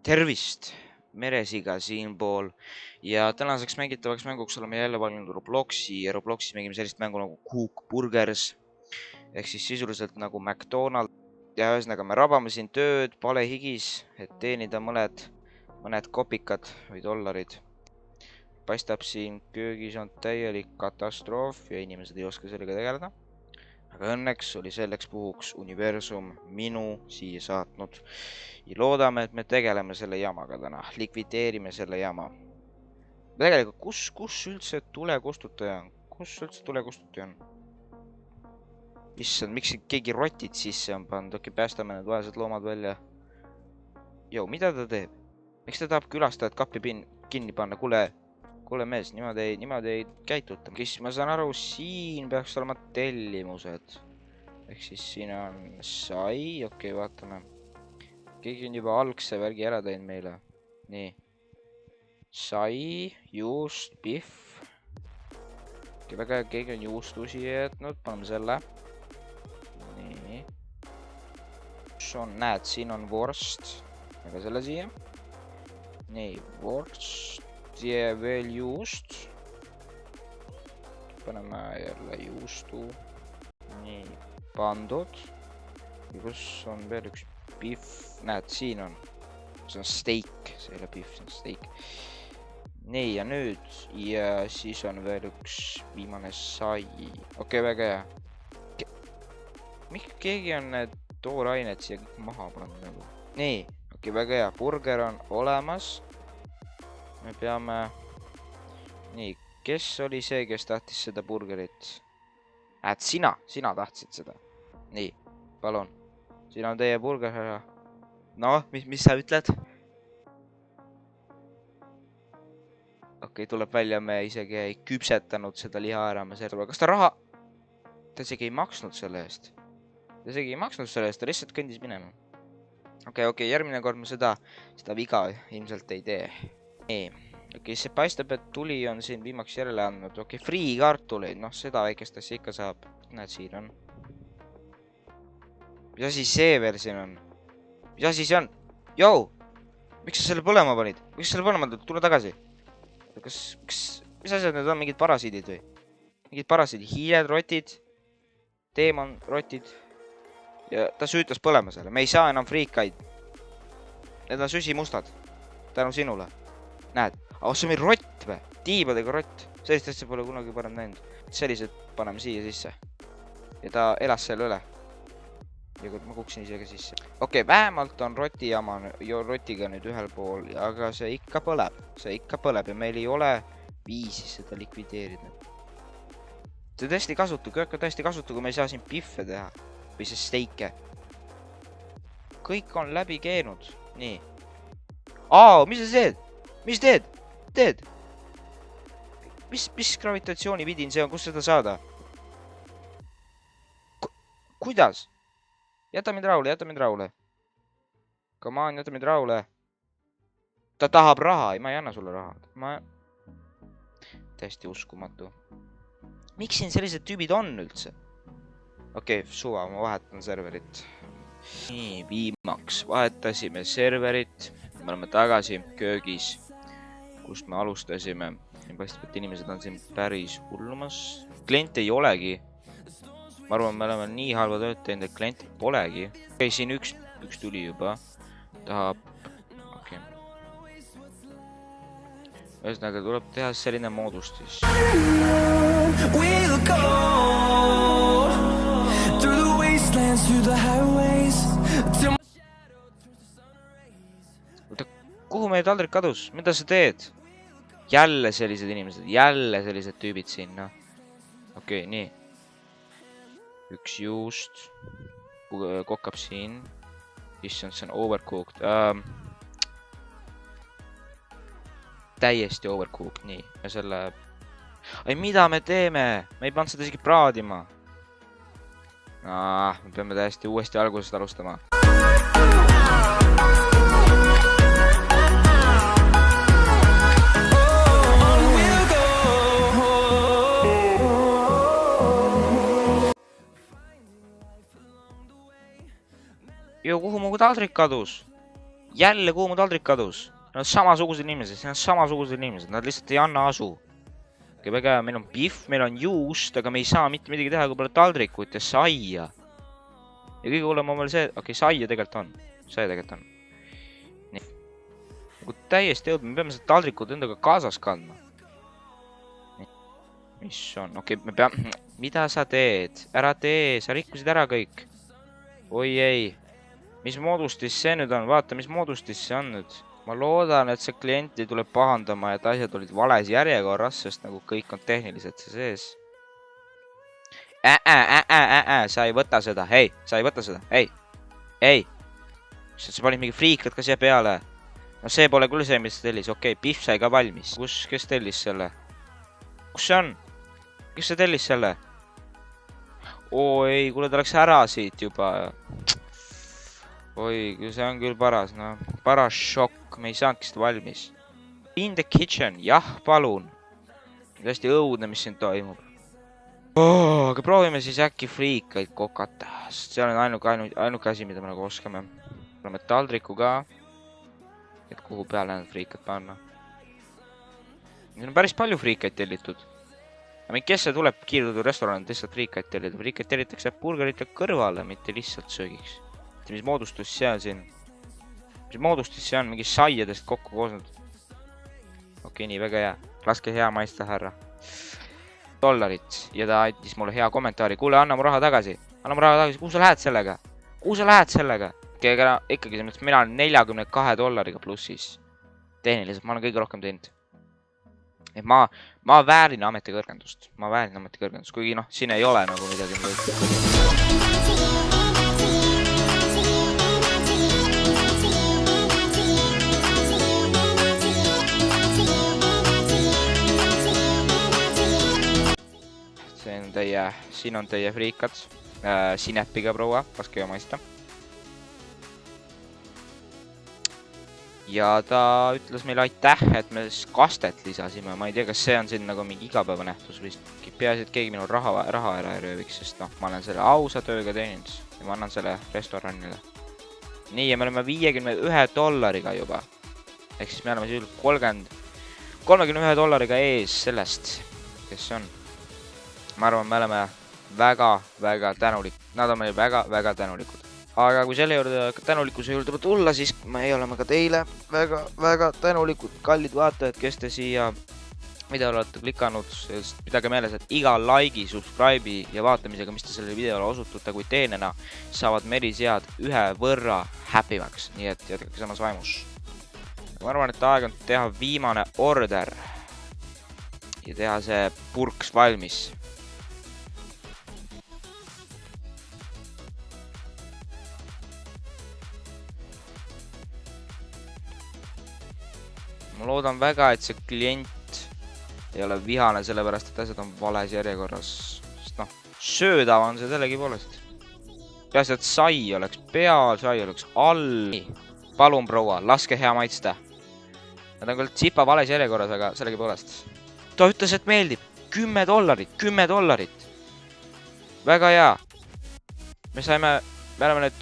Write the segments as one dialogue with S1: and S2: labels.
S1: Tervist, Meresiga siinpool ja tänaseks mängitavaks mänguks oleme jälle valinud Robloxi ja Robloxis mängime sellist mängu nagu Cook Burgers ehk siis sisuliselt nagu McDonald's ja ühesõnaga me rabame siin tööd palehigis, et teenida mõned kopikad või dollarid. Paistab siin köögis on täielik katastroof ja inimesed ei oska sellega tegeleda. Aga õnneks oli selleks puhuks universum minu siia saatnud ja loodame, et me tegeleme selle jamaga täna, likvideerime selle jama. Tegelikult, kus üldse tulekustutaja on? Kus üldse tulekustutaja on? Issand, miks keegi rotid sisse on pannud? Okei, päästame need vaesed loomad välja. Jou, mida ta teeb? Miks ta tahab külastajad kappi kinni panna? Kuule mees, niimoodi ei käituta. Kes ma saan aru, siin peaks olema tellimused. Ehk siis siin on sai, okei, vaatame. Keegi on juba algse värgi ära teinud meile. Nii. Sai, juust, pihv. Okei, väga keegi on juustusi jätnud, paneme selle. Nii. Näed, siin on vorst. Aga selle siia. Nii, vorst. Ja veel juust. Paneme jälle juustu. Nii, pandud. Ja kus on veel üks pihv? Näed, siin on. See on steak. See ei ole pihv, see on steak. Nii, ja nüüd. Ja siis on veel üks viimane sai. Okei, väga hea. Miks keegi on need toorained siia maha pannud nagu? Nii, okei, väga hea. Burger on olemas. Me peame... Nii, kes oli see, kes tahtis seda burgerit? Sina tahtsid seda. Nii, palun. Siin on teie burger. Noh, mis sa ütled? Okei, tuleb välja, me isegi ei küpsetanud seda liha ära. Kas ta raha... Ta isegi ei maksnud selle eest. Ta lihtsalt kõndis minema. Okei, järgmine kord me seda viga ilmselt ei tee. Nii, okei, see paistab, et tuli on siin viimaks järele andnud. Okei, free kartuleid, noh, seda väikest asja ikka saab. Näed, siin on. Mis asi see veel siin on? Mis asi see on? Jou! Miks sa selle põlema panid? Miks sa selle põlema panid? Tule tagasi. Mis asjad need on? Mingid parasiidid või? Mingid parasiidid. Hiired, rotid. Teemon, rotid. Ja ta süütas põlema selle. Me ei saa enam friikaid. Need on süsimustad. Tänu sinule. Näed, see on meil rott või? Tiibadega rott. Sellist asja pole kunagi parem näinud. Sellised paneme siia sisse. Ja ta elas selle üle. Ja kui ma kuksin isegi sisse. Okei, vähemalt on rotiga nüüd ühel pool. Aga see ikka põleb. Ja meil ei ole viisi seda likvideerida. See on tõesti kasutu. Köök on tõesti kasutu, kui me ei saa siin pihve teha. Või see steike. Kõik on läbi keenud. Nii. Mis sa teed? Mis teed? Mis gravitatsioonipidin see on? Kus seda saada? Kuidas? Jäta mind rahule. Come on, jäta mind rahule. Ta tahab raha. Ei, ma ei anna sulle raha. Täiesti uskumatu. Miks siin sellised tüübid on üldse? Okei, suva, ma vahetan serverit. Nii, viimaks vahetasime serverit. Me oleme tagasi köögis, kust me alustasime. Paistab, et inimesed on siin päris hullumas. Klient ei olegi. Ma arvan, me oleme nii halva tööd teinud, et klient polegi. Okei, siin üks tuli juba. Tahab... Okei. Ühesõnaga, tuleb teha selline moodustis. Kuhu meie taldrik kadus? Mida sa teed? Jälle sellised inimesed. Jälle sellised tüübid siin. Okei, nii. Üks juust. Kokkab siin. Issand, see on overcooked. Täiesti overcooked. Nii. Ja selle... Ai, mida me teeme? Me ei pannud seda isegi praadima. Me peame täiesti uuesti algusest alustama. Jo, kuhu mu taldrik kadus? Jälle, kuhu mu taldrik kadus? Nad on samasugused inimesed, nad lihtsalt ei anna asu. Okei, väga hea, meil on pihv, meil on juust, aga me ei saa mitte midagi teha, kui pole taldrikut ja saia. Ja kõige hullem on veel see, okei, saia tegelikult on. Nii. Nagu täiesti jõud, me peame seda taldrikut endaga kaasas kandma. Nii. Mis on? Okei, me peame... Mida sa teed? Ära tee, sa rikkusid ära kõik. Oi ei. Mis moodustis see nüüd on? Vaata, mis moodustis see on nüüd. Ma loodan, et see klient ei tule pahandama, et asjad olid vales järjekorras, sest nagu kõik on tehniliselt see sees. Sa ei võta seda, hei, sa ei võta seda, hei. Sa panid mingi friikad ka siia peale. No see pole küll see, mis tellis, okei, pihv sai ka valmis. Kes tellis selle? Kus see on? Kes see tellis selle? Oo ei, kuule ta läks ära siit juba. Oi, see on küll paras, no paras šokk, me ei saanudki seda valmis. In the kitchen, jah, palun. Hästi õudne, mis siin toimub. Aga proovime siis äkki friikaid kokata, sest see on ainuke asi, mida me nagu oskame. Oleme taldriku ka, et kuhu peale need friikad panna. Meil on päris palju friikaid tellitud. Kes see tuleb kiirdudu restoranid lihtsalt friikaid tellida? Friikaid tellitakse burgerite kõrvale, mitte lihtsalt söögiks. Mis moodustus see on siin? Mis moodustus see on? Mingi saiadest kokku koosnud. Okei, nii, väga hea. Laske hea maista, härra. $. Ja ta aitis mulle hea kommentaari. Kuule, anna mu raha tagasi. Kuhu sa lähed sellega? Ikkagi see mõttes, mina olen $42 plussis. Tehniliselt, ma olen kõige rohkem teinud. Et ma väärin ametikõrgendust. Kuigi noh, siin ei ole nagu midagi mõõt. Siin on teie friikad, sinepiga proua, laske ju maista. Ja ta ütles meile aitäh, et me kastet lisasime, ma ei tea, kas see on siin nagu mingi igapäevanähtus või peaasi, et keegi minu raha ära ei rööviks, sest noh, ma olen selle ausa tööga teeninud ja ma annan selle restoranile. Nii, ja me oleme $51 juba. Ehk siis me oleme siin $31 ees sellest, kes on. Ma arvan, me oleme väga tänulik. Nad on meile väga tänulikud. Aga kui selle juurde tänulikkuse juurde tulla, siis me oleme ka teile väga tänulikud, kallid vaatajad, kes te siia videole olete klikanud. Pidage meeles, et iga like'i, subscribe'i ja vaatamisega, mis te selle videole osutute kui teenena, saavad merisead ühe võrra happymaks. Nii et jätkake samas vaimus. Ma arvan, et aeg on teha viimane order ja teha see purks valmis. Ma loodan väga, et see klient ei ole vihane, sellepärast, et asjad on vales järjekorras. Sest noh, söödav on see sellegi poolest. Peaasi, et sai oleks peal, sai oleks all. Palun, proua, laske hea maitsta. Nad on küll tsipa vales järjekorras, aga sellegi poolest. Ta ütles, et meeldib. $10. Väga hea. Me oleme nüüd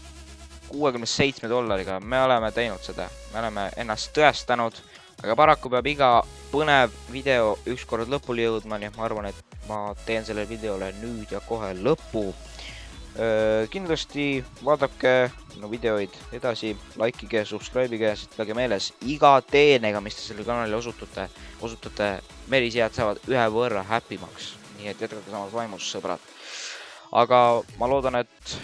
S1: $67. Me oleme teinud seda. Me oleme ennast tõestanud. Aga paraku peab iga põnev video ükskord lõpuni jõudma, nii et ma arvan, et ma teen selle videole nüüd ja kohe lõpu. Kindlasti vaadake videoid edasi, likeige, subscribe'ige, sest pidage meeles, iga teenega, mis te selle kanali osutate, merisead saavad ühe võrra happymaks. Nii et jätkake samas vaimus, sõbrad. Aga ma loodan, et